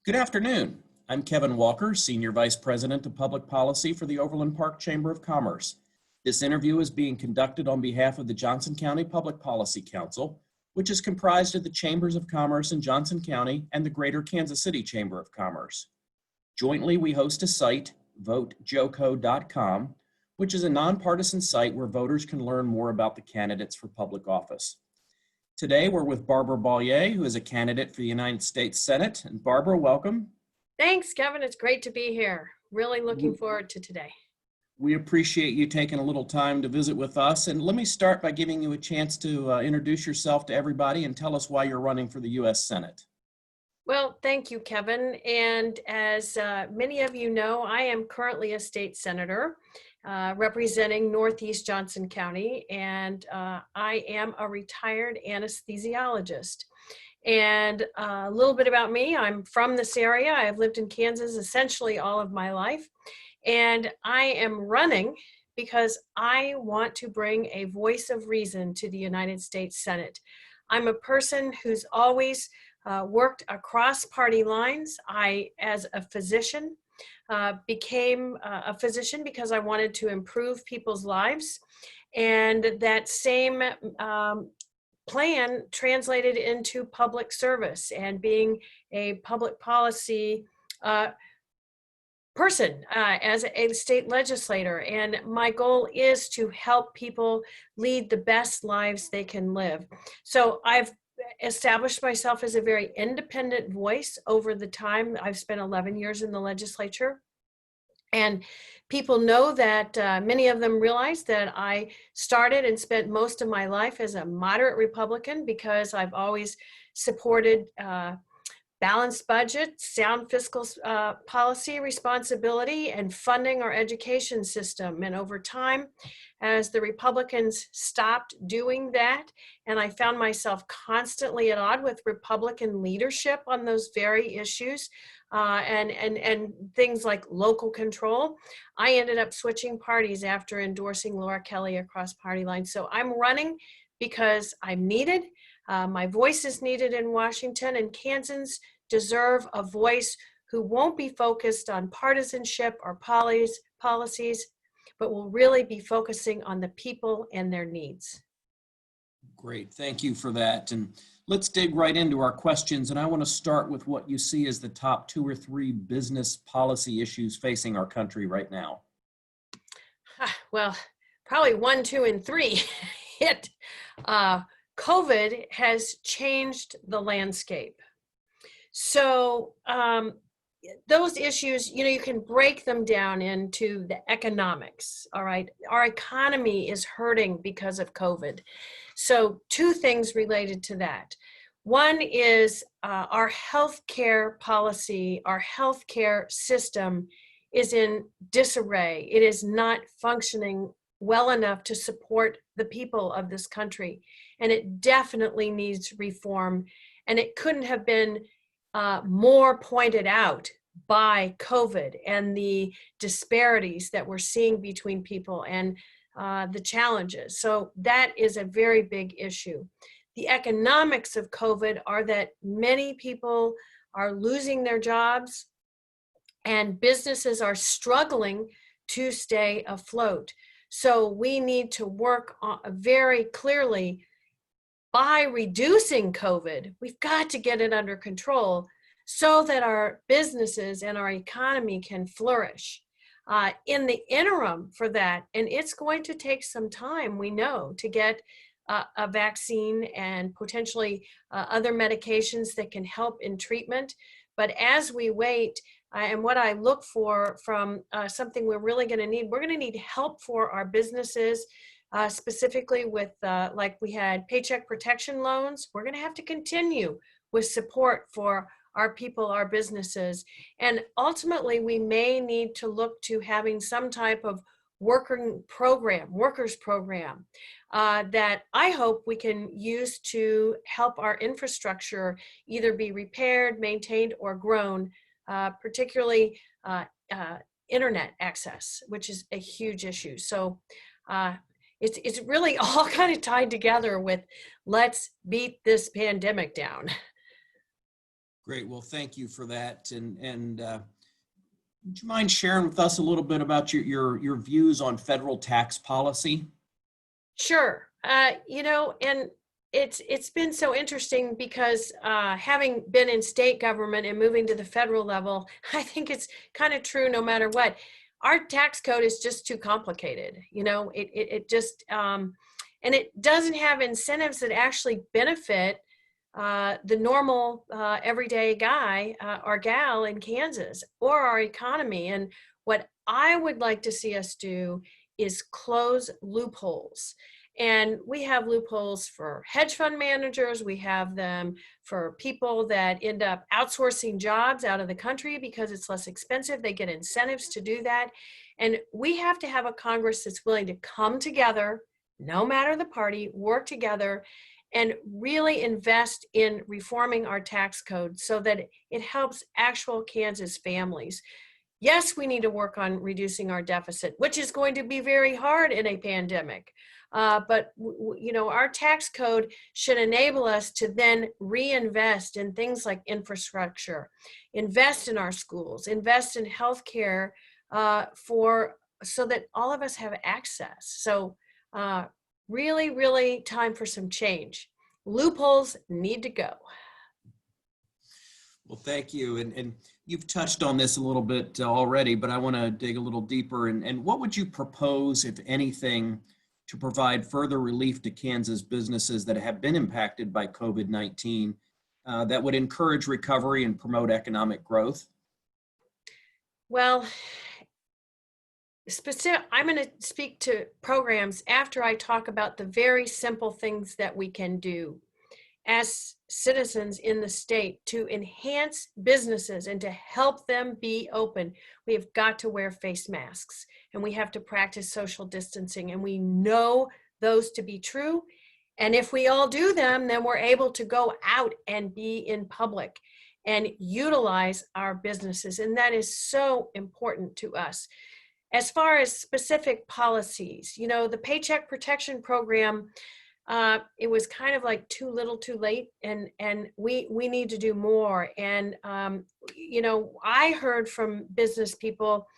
Good afternoon. I'm Kevin Walker, Senior Vice President of Public Policy for the Overland Park Chamber of Commerce. This interview is being conducted on behalf of the Johnson County Public Policy Council, which is comprised of the Chambers of Commerce in Johnson County and the Greater Kansas City Chamber of Commerce. Jointly, we host a site, votejoco.com, which is a nonpartisan site where voters can learn more about the candidates for public office. Today, we're with Barbara Bollier, who is a candidate for the United States Senate. And Barbara, welcome. Thanks, Kevin. It's great to be here. Really looking forward to today. We appreciate you taking a little time to visit with us. And let me start by giving you a chance to introduce yourself to everybody and tell us why you're running for the U.S. Senate. Well, thank you, Kevin. And as many of you know, I am currently a state senator representing Northeast Johnson County, and I am a retired anesthesiologist. And a little bit about me, I'm from this area. I've lived in Kansas essentially all of my life, and I am running because I want to bring a voice of reason to the United States Senate. I'm a person who's always worked across party lines. I, as a physician, became a physician because I wanted to improve people's lives. And that same plan translated into public service and being a public policy person as a state legislator. And my goal is to help people lead the best lives they can live. So I've established myself as a very independent voice over the time. I've spent 11 years in the legislature. And people know that many of them realize that I started and spent most of my life as a moderate Republican because I've always supported balanced budget, sound fiscal policy responsibility, and funding our education system. And over time, as the Republicans stopped doing that, and I found myself constantly at odds with Republican leadership on those very issues, and things like local control, I ended up switching parties after endorsing Laura Kelly across party lines. So I'm running because I'm needed. My voice is needed in Washington, and Kansans deserve a voice who won't be focused on partisanship or policies, but will really be focusing on the people and their needs. Great, thank you for that. And let's dig right into our questions. And I want to start with what you see as the top 2 or 3 business policy issues facing our country right now. Well, probably 1, 2, and 3. COVID has changed the landscape. So those issues, you can break them down into the economics, all right? Our economy is hurting because of COVID. So 2 things related to that. One is our healthcare policy, our healthcare system is in disarray. It is not functioning well enough to support the people of this country. And it definitely needs reform. And it couldn't have been more pointed out by COVID and the disparities that we're seeing between people and the challenges. So that is a very big issue. The economics of COVID are that many people are losing their jobs and businesses are struggling to stay afloat. So we need to work very clearly by reducing COVID. We've got to get it under control so that our businesses and our economy can flourish. In the interim for that, and it's going to take some time, we know, to get a vaccine and potentially other medications that can help in treatment. But as we wait, and what I look for from something we're really going to need, we're going to need help for our businesses, specifically with like we had paycheck protection loans. We're going to have to continue with support for our people, our businesses. And ultimately, we may need to look to having some type of workers program that I hope we can use to help our infrastructure either be repaired, maintained, or grown, particularly internet access, which is a huge issue. So it's really all kind of tied together with let's beat this pandemic down. Great. Well, thank you for that. And would you mind sharing with us a little bit about your views on federal tax policy? Sure. And it's been so interesting because having been in state government and moving to the federal level, I think it's kind of true no matter what. Our tax code is just too complicated. It just and it doesn't have incentives that actually benefit the normal everyday guy or gal in Kansas or our economy. And what I would like to see us do is close loopholes. And we have loopholes for hedge fund managers. We have them for people that end up outsourcing jobs out of the country because it's less expensive. They get incentives to do that. And we have to have a Congress that's willing to come together, no matter the party, work together and really invest in reforming our tax code so that it helps actual Kansas families. Yes, we need to work on reducing our deficit, which is going to be very hard in a pandemic. But our tax code should enable us to then reinvest in things like infrastructure, invest in our schools, invest in healthcare so that all of us have access. So really, really time for some change. Loopholes need to go. Well, thank you. And you've touched on this a little bit already, but I want to dig a little deeper. And what would you propose, if anything, to provide further relief to Kansas businesses that have been impacted by COVID-19 that would encourage recovery and promote economic growth? Well, I'm going to speak to programs after I talk about the very simple things that we can do as citizens in the state to enhance businesses and to help them be open. We have got to wear face masks and we have to practice social distancing, and we know those to be true. And if we all do them, then we're able to go out and be in public and utilize our businesses. And that is so important to us. As far as specific policies, the Paycheck Protection Program, it was kind of like too little too late, and we need to do more. And I heard from business people,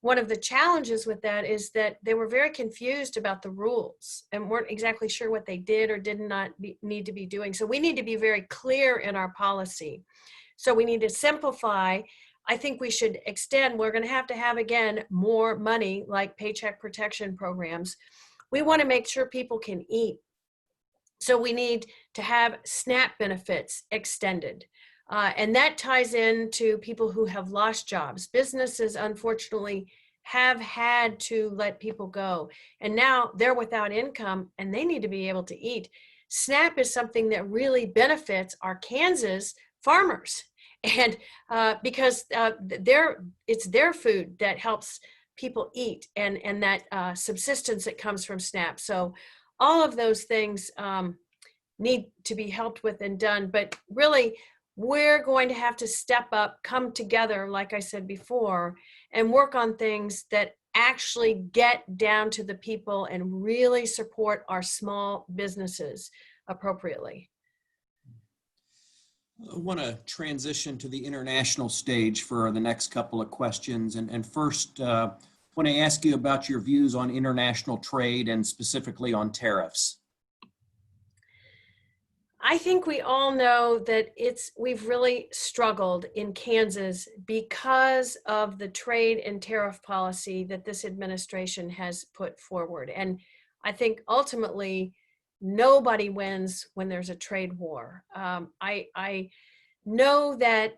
one of the challenges with that is that they were very confused about the rules and weren't exactly sure what they did or did not need to be doing. So we need to be very clear in our policy. So we need to simplify. I think we should extend. We're going to have again more money like paycheck protection programs. We want to make sure people can eat. So we need to have SNAP benefits extended. And that ties into people who have lost jobs. Businesses, unfortunately, have had to let people go. And now they're without income and they need to be able to eat. SNAP is something that really benefits our Kansas farmers. And because it's their food that helps people eat and that subsistence that comes from SNAP. So all of those things need to be helped with and done. But really, we're going to have to step up, come together, like I said before, and work on things that actually get down to the people and really support our small businesses appropriately. I want to transition to the international stage for the next couple of questions. And first, I want to ask you about your views on international trade and specifically on tariffs. I think we all know that we've really struggled in Kansas because of the trade and tariff policy that this administration has put forward. And I think ultimately nobody wins when there's a trade war. I know that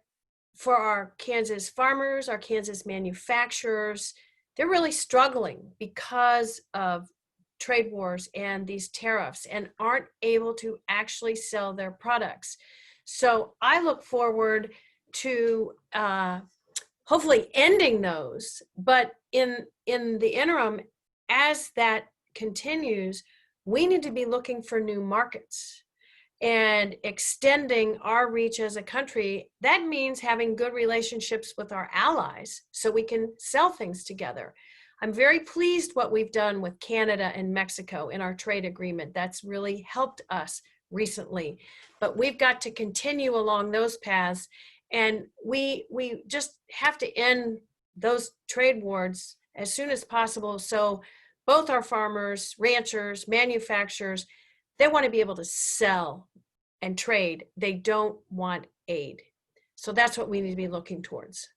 for our Kansas farmers, our Kansas manufacturers, they're really struggling because of trade wars and these tariffs and aren't able to actually sell their products. So I look forward to hopefully ending those, but in the interim, as that continues, we need to be looking for new markets and extending our reach as a country. That means having good relationships with our allies so we can sell things together. I'm very pleased what we've done with Canada and Mexico in our trade agreement. That's really helped us recently. But we've got to continue along those paths And we just have to end those trade wars as soon as possible. So both our farmers, ranchers, manufacturers, they want to be able to sell and trade. They don't want aid. So that's what we need to be looking towards.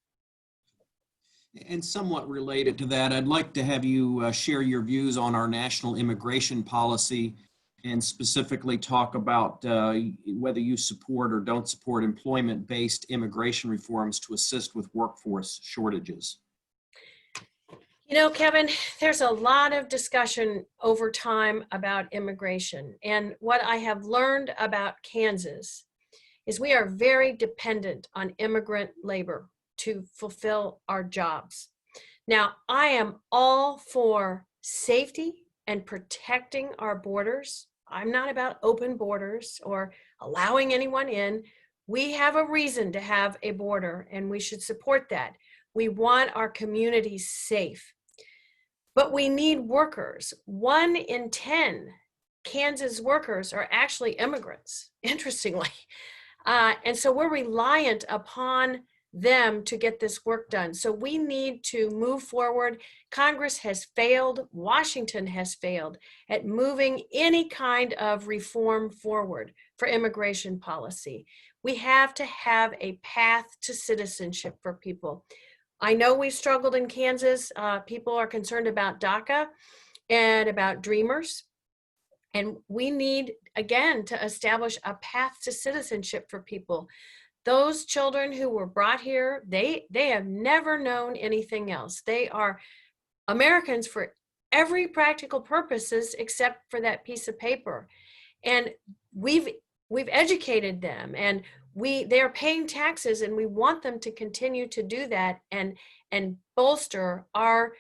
And somewhat related to that, I'd like to have you share your views on our national immigration policy and specifically talk about whether you support or don't support employment-based immigration reforms to assist with workforce shortages. You know, Kevin, there's a lot of discussion over time about immigration. And what I have learned about Kansas is we are very dependent on immigrant labor to fulfill our jobs. Now, I am all for safety and protecting our borders. I'm not about open borders or allowing anyone in. We have a reason to have a border, and we should support that. We want our communities safe. But we need workers. 1 in 10 Kansas workers are actually immigrants, interestingly. And so we're reliant upon them to get this work done. So we need to move forward. Congress has failed. Washington has failed at moving any kind of reform forward for immigration policy. We have to have a path to citizenship for people. I know we've struggled in Kansas. People are concerned about DACA and about Dreamers. And we need, again, to establish a path to citizenship for people. Those children who were brought here, they have never known anything else. They are Americans for every practical purposes except for that piece of paper. And we've educated them, and they are paying taxes, and we want them to continue to do that and bolster our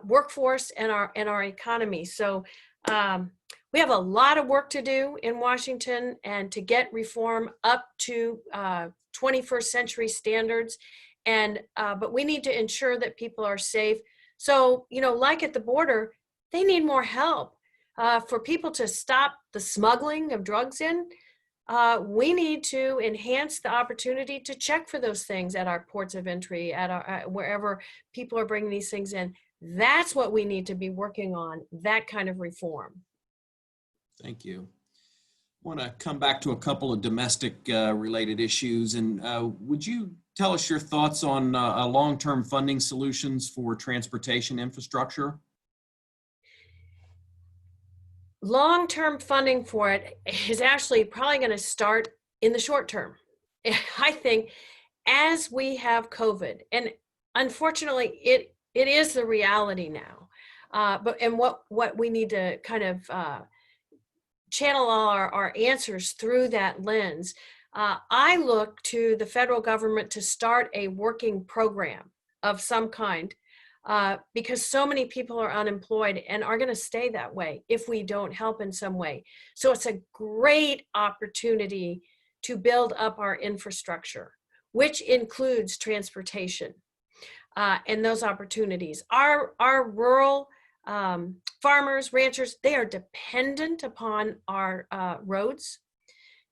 workforce and our economy. So we have a lot of work to do in Washington and to get reform up to 21st century standards. And but we need to ensure that people are safe. So, you know, like at the border, they need more help. For people to stop the smuggling of drugs in, we need to enhance the opportunity to check for those things at our ports of entry, at wherever people are bringing these things in. That's what we need to be working on, that kind of reform. Thank you. I want to come back to a couple of domestic related issues. And would you tell us your thoughts on long-term funding solutions for transportation infrastructure? Long-term funding for it is actually probably going to start in the short term. I think as we have COVID, and unfortunately it is the reality now, but what we need to kind of channel our answers through that lens. I look to the federal government to start a working program of some kind, because so many people are unemployed and are going to stay that way if we don't help in some way. So it's a great opportunity to build up our infrastructure, which includes transportation and those opportunities. Our rural farmers, ranchers, they are dependent upon our roads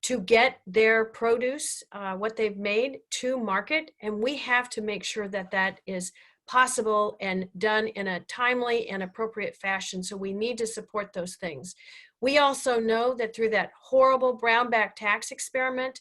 to get their produce, what they've made, to market. And we have to make sure that that is possible and done in a timely and appropriate fashion. So we need to support those things. We also know that through that horrible brownback tax experiment,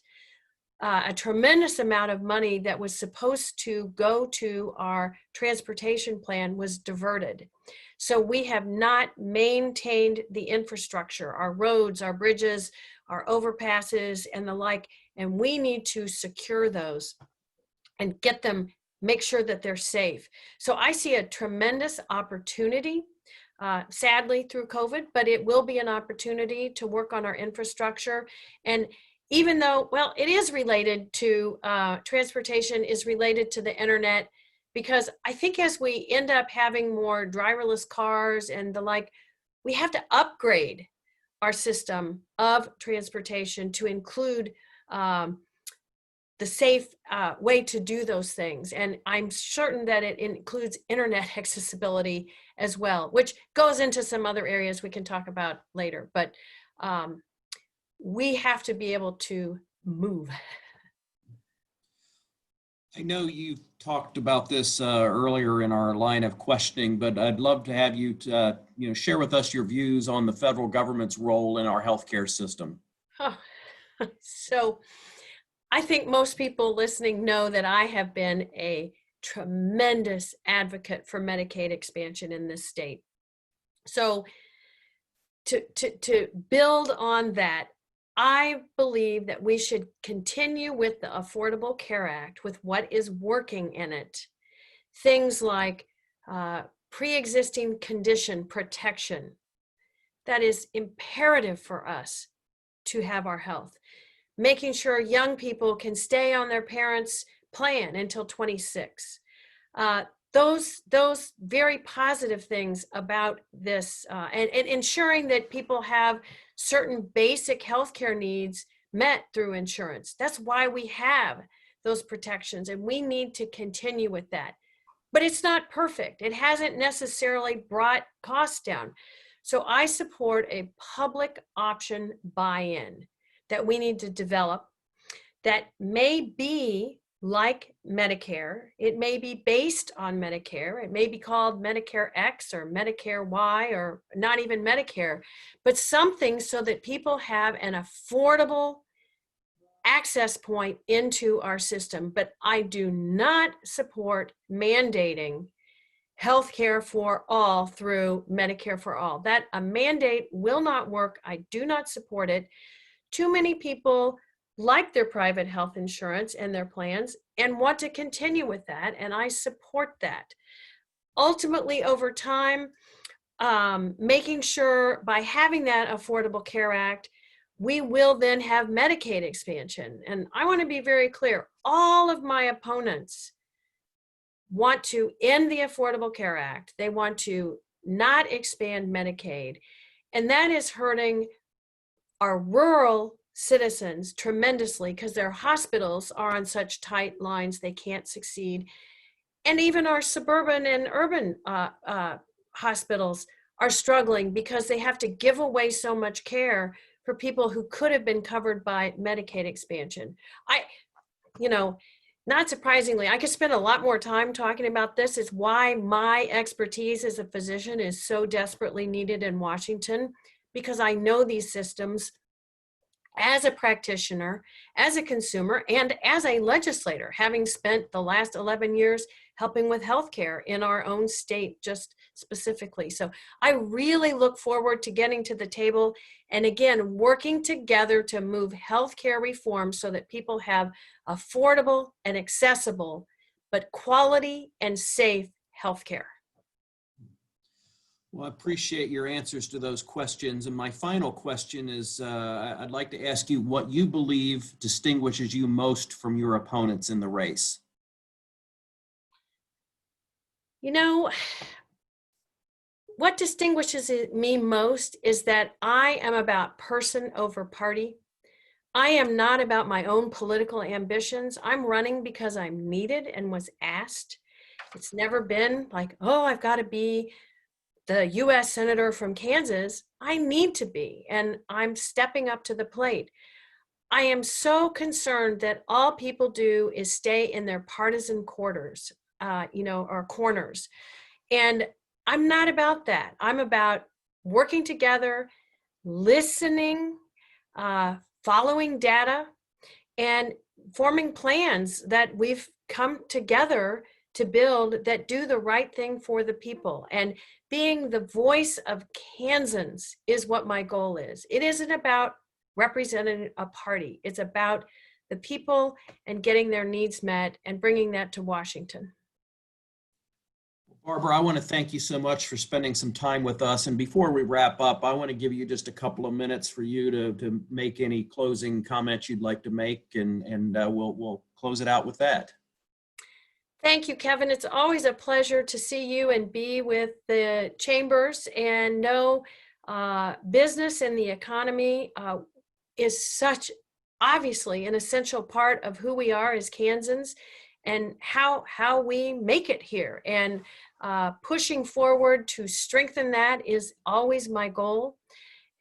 a tremendous amount of money that was supposed to go to our transportation plan was diverted. So we have not maintained the infrastructure, our roads, our bridges, our overpasses, and the like, and we need to secure those and get them, make sure that they're safe. So I see a tremendous opportunity, sadly through COVID, but it will be an opportunity to work on our infrastructure. And even though, well, it is related to, transportation is related to the internet, because I think as we end up having more driverless cars and the like, we have to upgrade our system of transportation to include the safe way to do those things. And I'm certain that it includes internet accessibility as well, which goes into some other areas we can talk about later. But we have to be able to move. I know you talked about this earlier in our line of questioning, but I'd love to have you share with us your views on the federal government's role in our healthcare system. Huh. So I think most people listening know that I have been a tremendous advocate for Medicaid expansion in this state. So to build on that, I believe that we should continue with the Affordable Care Act with what is working in it. Things like pre-existing condition protection. That is imperative for us to have our health. Making sure young people can stay on their parents' plan until 26. Those very positive things about this, and ensuring that people have certain basic healthcare needs met through insurance. That's why we have those protections, and we need to continue with that. But it's not perfect. It hasn't necessarily brought costs down. So I support a public option buy-in that we need to develop that may be like Medicare. It may be based on Medicare. It may be called Medicare X or Medicare Y or not even Medicare, but something so that people have an affordable access point into our system. But I do not support mandating healthcare for all through Medicare for all. That a mandate will not work. I do not support it. Too many people like their private health insurance and their plans and want to continue with that, and I support that. Ultimately, over time, making sure by having that Affordable Care Act, we will then have Medicaid expansion. And I want to be very clear, all of my opponents want to end the Affordable Care Act. They want to not expand Medicaid. And that is hurting our rural citizens tremendously because their hospitals are on such tight lines they can't succeed. And even our suburban and urban hospitals are struggling because they have to give away so much care for people who could have been covered by Medicaid expansion. Not surprisingly, I could spend a lot more time talking about this. It's why my expertise as a physician is so desperately needed in Washington, because I know these systems as a practitioner, as a consumer, and as a legislator, having spent the last 11 years helping with healthcare in our own state, just specifically. So I really look forward to getting to the table and again, working together to move healthcare reform so that people have affordable and accessible, but quality and safe healthcare. Well, I appreciate your answers to those questions. And my final question is, I'd like to ask you what you believe distinguishes you most from your opponents in the race. What distinguishes me most is that I am about person over party. I am not about my own political ambitions. I'm running because I'm needed and was asked. It's never been like, oh, I've got to be the US Senator from Kansas. I need to be, and I'm stepping up to the plate. I am so concerned that all people do is stay in their partisan quarters, or corners. And I'm not about that. I'm about working together, listening, following data, and forming plans that we've come together to build that do the right thing for the people. And being the voice of Kansans is what my goal is. It isn't about representing a party. It's about the people and getting their needs met and bringing that to Washington. Barbara, I want to thank you so much for spending some time with us. And before we wrap up, I want to give you just a couple of minutes for you to make any closing comments you'd like to make, and we'll close it out with that. Thank you, Kevin. It's always a pleasure to see you and be with the chambers and know business and the economy is such obviously an essential part of who we are as Kansans and how we make it here. And pushing forward to strengthen that is always my goal.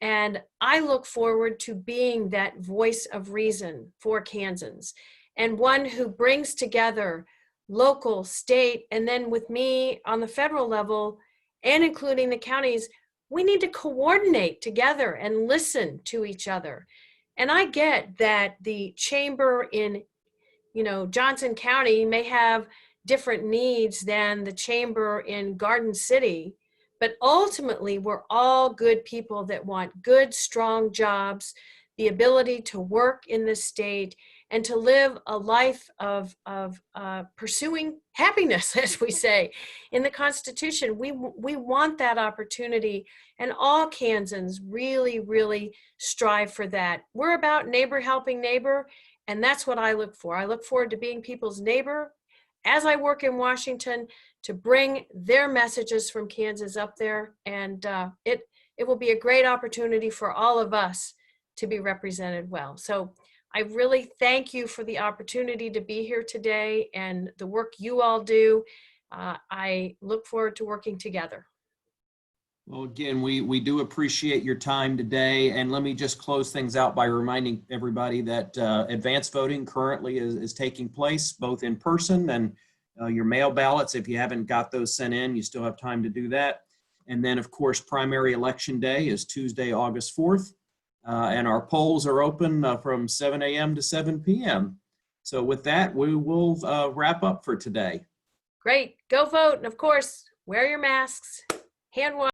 And I look forward to being that voice of reason for Kansans. and one who brings together local, state, and then with me on the federal level, and including the counties. We need to coordinate together and listen to each other. And I get that the chamber in, Johnson County may have different needs than the chamber in Garden City, but ultimately we're all good people that want good, strong jobs, the ability to work in this state, and to live a life of pursuing happiness, as we say in the Constitution. We want that opportunity, and all Kansans really, really strive for that. We're about neighbor helping neighbor, and that's what I look for. I look forward to being people's neighbor as I work in Washington to bring their messages from Kansas up there, and it will be a great opportunity for all of us to be represented well. So I really thank you for the opportunity to be here today and the work you all do. I look forward to working together. Well, again, we do appreciate your time today. And let me just close things out by reminding everybody that advanced voting currently is taking place both in person and your mail ballots. If you haven't got those sent in, you still have time to do that. And then, of course, primary election day is Tuesday, August 4th. And our polls are open from 7 a.m. to 7 p.m. So with that, we will wrap up for today. Great. Go vote. And of course, wear your masks, hand wash.